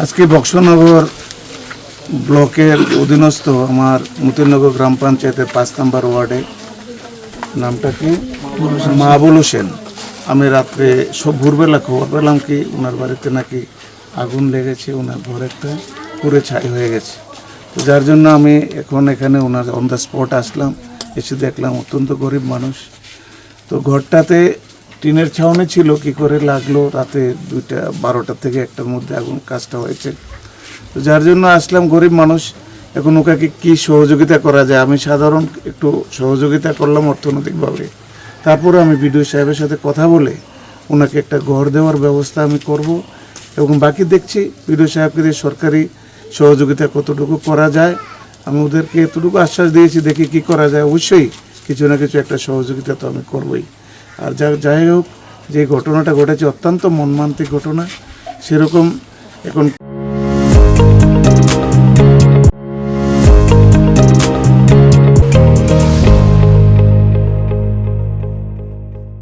আজকে বক্সনগর ব্লকের অধীনস্থ আমার মতিনগর গ্রাম পঞ্চায়েতের 5 নম্বর ওয়ার্ডে, নামটা কি মাহবুল হোসেন, আমি রাত্রে সব ভোরবেলা খবর পেলাম কি ওনার বাড়িতে নাকি আগুন লেগেছে, ওনার ঘর একটা পুরে ছাই হয়ে গেছে। তো যার জন্য আমি এখন এখানে ওনার অন দ্য স্পট আসলাম, এসে দেখলাম অত্যন্ত গরিব মানুষ। তো ঘরটাতে টিনের ছাউনি ছিল, কি করে লাগলো রাতে 12টা থেকে 1টার মধ্যে আগুন কাজটা হয়েছে। তো যার জন্য আসলাম, গরিব মানুষ, এখন ওকে কি সহযোগিতা করা যায়। আমি সাধারণ একটু সহযোগিতা করলাম অর্থনৈতিকভাবে, তারপরে আমি বিডিও সাহেবের সাথে কথা বলে ওনাকে একটা ঘর দেওয়ার ব্যবস্থা আমি করব, এবং বাকি দেখছি বিডিও সাহেবকে দিয়ে সরকারি সহযোগিতা কতটুকু করা যায়। আমি ওদেরকে এতটুকু আশ্বাস দিয়েছি, দেখি কি করা যায়। অবশ্যই কিছু না কিছু একটা সহযোগিতা তো আমি করবই। আর যাই হোক, যে ঘটনাটা ঘটেছে অত্যন্ত মর্মান্তিক ঘটনা, সেরকম এখন